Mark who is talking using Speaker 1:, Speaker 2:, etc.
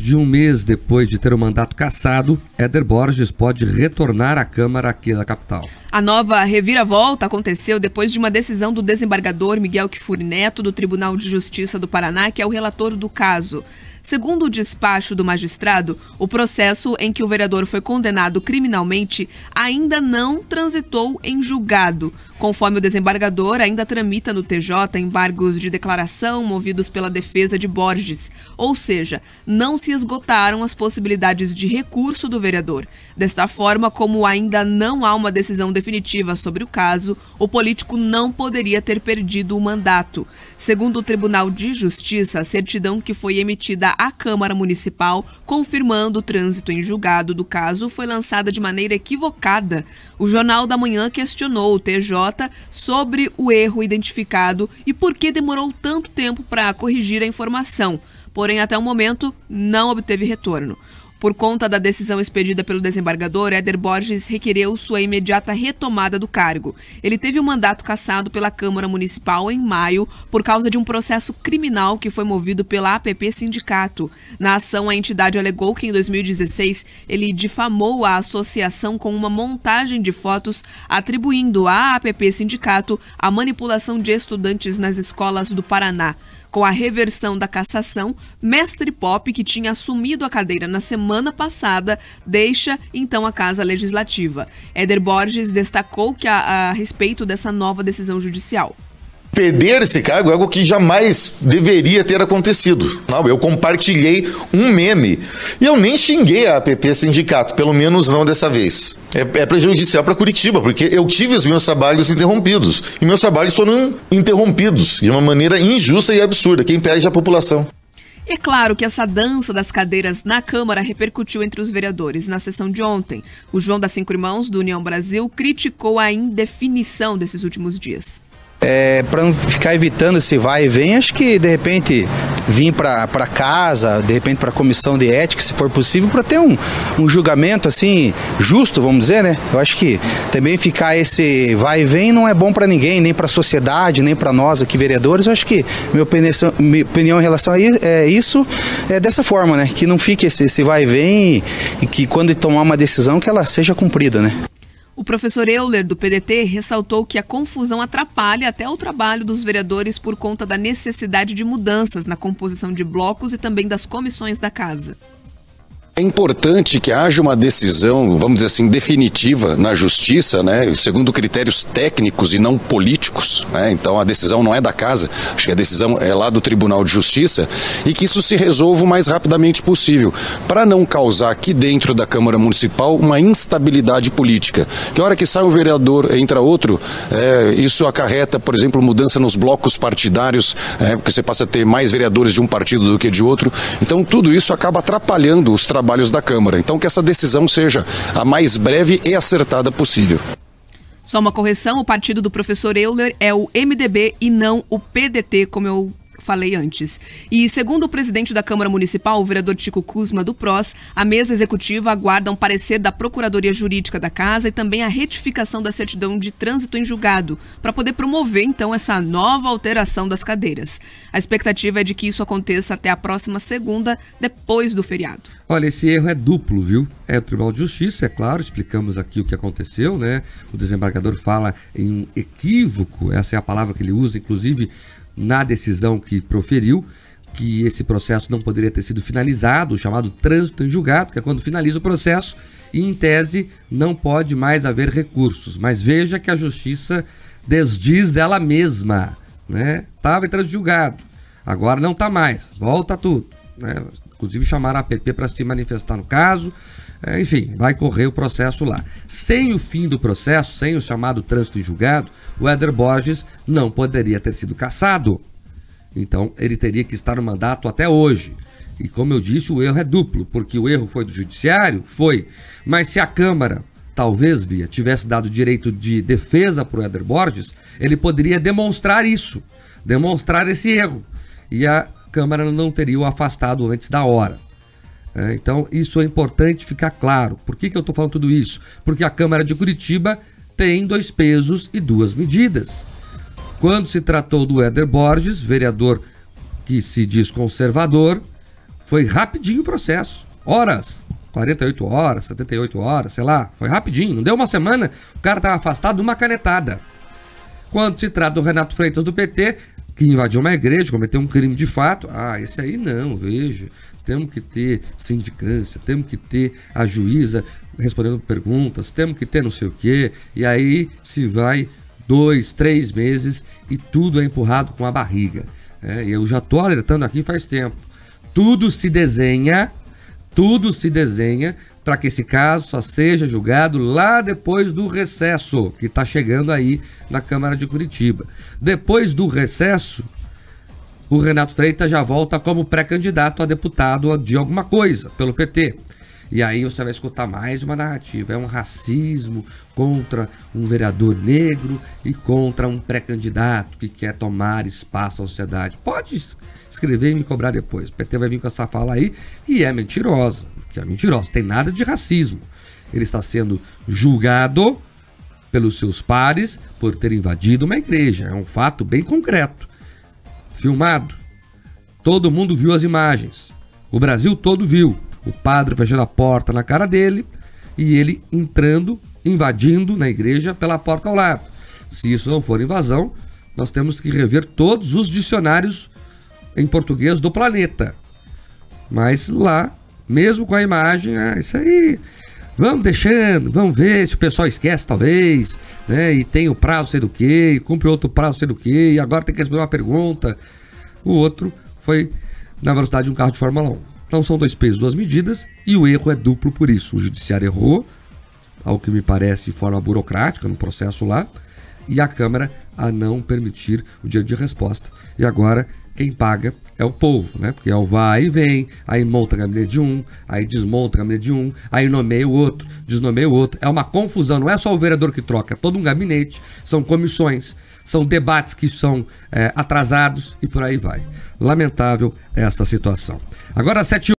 Speaker 1: de um mês depois de ter o mandato cassado, Éder Borges pode retornar à Câmara aqui da capital.
Speaker 2: A nova reviravolta aconteceu depois de uma decisão do desembargador Miguel Kfouri Neto, do Tribunal de Justiça do Paraná, que é o relator do caso. Segundo o despacho do magistrado, o processo em que o vereador foi condenado criminalmente ainda não transitou em julgado. Conforme o desembargador, ainda tramita no TJ embargos de declaração movidos pela defesa de Borges. Ou seja, não se esgotaram as possibilidades de recurso do vereador. Desta forma, como ainda não há uma decisão definitiva sobre o caso, o político não poderia ter perdido o mandato. Segundo o Tribunal de Justiça, a certidão que foi emitida à Câmara Municipal, confirmando o trânsito em julgado do caso, foi lançada de maneira equivocada. O Jornal da Manhã questionou o TJ sobre o erro identificado e por que demorou tanto tempo para corrigir a informação. Porém, até o momento, não obteve retorno. Por conta da decisão expedida pelo desembargador, Éder Borges requereu sua imediata retomada do cargo. Ele teve o mandato cassado pela Câmara Municipal em maio por causa de um processo criminal que foi movido pela APP Sindicato. Na ação, a entidade alegou que em 2016 ele difamou a associação com uma montagem de fotos atribuindo à APP Sindicato a manipulação de estudantes nas escolas do Paraná. Com a reversão da cassação, Mestre Pop, que tinha assumido a cadeira na semana passada, deixa então a Casa Legislativa. Éder Borges destacou que a respeito dessa nova decisão judicial.
Speaker 3: Perder esse cargo é algo que jamais deveria ter acontecido. Não, eu compartilhei um meme e eu nem xinguei a APP Sindicato, pelo menos não dessa vez. É prejudicial para Curitiba, porque eu tive os meus trabalhos interrompidos. E meus trabalhos foram interrompidos de uma maneira injusta e absurda. Quem perde é a população.
Speaker 2: É claro que essa dança das cadeiras na Câmara repercutiu entre os vereadores. Na sessão de ontem, o João das Cinco Irmãos, do União Brasil, criticou a indefinição desses últimos dias.
Speaker 4: Para não ficar evitando esse vai e vem, acho que de repente vir para casa, de repente para a comissão de ética, se for possível, para ter um julgamento assim justo, vamos dizer, né? Eu acho que também ficar esse vai e vem não é bom para ninguém, nem para a sociedade, nem para nós aqui vereadores. Eu acho que minha opinião em relação a isso é dessa forma, né? Que não fique esse vai e vem e que quando tomar uma decisão que ela seja cumprida, né?
Speaker 2: O professor Euler, do PDT, ressaltou que a confusão atrapalha até o trabalho dos vereadores por conta da necessidade de mudanças na composição de blocos e também das comissões da casa.
Speaker 5: É importante que haja uma decisão, vamos dizer assim, definitiva na justiça, né, segundo critérios técnicos e não políticos, né? Então a decisão não é da casa, acho que a decisão é lá do Tribunal de Justiça e que isso se resolva o mais rapidamente possível, para não causar aqui dentro da Câmara Municipal uma instabilidade política. Que a hora que sai um vereador, entra outro, isso acarreta, por exemplo, mudança nos blocos partidários, porque você passa a ter mais vereadores de um partido do que de outro. Então tudo isso acaba atrapalhando os trabalhos da Câmara. Então que essa decisão seja a mais breve e acertada possível.
Speaker 2: Só uma correção, o partido do professor Euler é o MDB e não o PDT, como eu falei antes. E segundo o presidente da Câmara Municipal, o vereador Chico Kuzma, do PROS, a mesa executiva aguarda um parecer da Procuradoria Jurídica da Casa e também a retificação da certidão de trânsito em julgado, para poder promover, então, essa nova alteração das cadeiras. A expectativa é de que isso aconteça até a próxima segunda, depois do feriado.
Speaker 1: Olha, esse erro é duplo, viu? É o Tribunal de Justiça, é claro, explicamos aqui o que aconteceu, né? O desembargador fala em um equívoco, essa é a palavra que ele usa, inclusive na decisão que proferiu, que esse processo não poderia ter sido finalizado, o chamado trânsito em julgado, que é quando finaliza o processo e, em tese, não pode mais haver recursos. Mas veja que a Justiça desdiz ela mesma, né? Estava em trânsito em julgado, agora não está mais, volta tudo, né? Inclusive chamaram a APP para se manifestar no caso. Enfim, vai correr o processo lá. Sem o fim do processo, sem o chamado trânsito em julgado, o Éder Borges não poderia ter sido cassado. Então, ele teria que estar no mandato até hoje. E como eu disse, o erro é duplo, porque o erro foi do judiciário? Foi. Mas se a Câmara, talvez, Bia, tivesse dado direito de defesa para o Éder Borges, ele poderia demonstrar isso, demonstrar esse erro. E a Câmara não teria o afastado antes da hora. Então isso é importante ficar claro. Por que eu estou falando tudo isso? Porque a Câmara de Curitiba tem 2 pesos e 2 medidas. Quando se tratou do Éder Borges, vereador que se diz conservador, Foi rapidinho o processo. Horas. 48 horas, 78 horas, sei lá. Foi rapidinho. Não deu uma semana, o cara estava afastado de uma canetada. Quando se trata do Renato Freitas do PT, que invadiu uma igreja, cometeu um crime de fato, esse aí não, veja. Temos que ter sindicância, temos que ter a juíza respondendo perguntas, temos que ter não sei o quê. E aí se vai 2, 3 meses e tudo é empurrado com a barriga. E eu já estou alertando aqui faz tempo. Tudo se desenha para que esse caso só seja julgado lá depois do recesso, que está chegando aí na Câmara de Curitiba. Depois do recesso, o Renato Freitas já volta como pré-candidato a deputado de alguma coisa pelo PT. E aí você vai escutar mais uma narrativa. É um racismo contra um vereador negro e contra um pré-candidato que quer tomar espaço à sociedade. Pode escrever e me cobrar depois. O PT vai vir com essa fala aí e é mentirosa. Que é mentirosa. Tem nada de racismo. Ele está sendo julgado pelos seus pares por ter invadido uma igreja. É um fato bem concreto. Filmado. Todo mundo viu as imagens. O Brasil todo viu. O padre fechando a porta na cara dele e ele entrando, invadindo na igreja pela porta ao lado. Se isso não for invasão, nós temos que rever todos os dicionários em português do planeta. Mas lá, mesmo com a imagem, isso aí, vamos deixando, vamos ver se o pessoal esquece talvez, né? E tem o prazo sei do que, cumpre outro prazo sei do que, e agora tem que responder uma pergunta. O outro foi na velocidade de um carro de Fórmula 1. Então são 2 pesos, 2 medidas, e o erro é duplo por isso. O judiciário errou, ao que me parece de forma burocrática, no processo lá, e a Câmara a não permitir o direito de resposta. E agora quem paga é o povo, né? Porque é o vai e vem, aí monta a gabinete de um, aí desmonta a gabinete de um, aí nomeia o outro, desnomeia o outro. É uma confusão, não é só o vereador que troca, é todo um gabinete, são comissões, são debates que são atrasados e por aí vai. Lamentável essa situação. Agora 7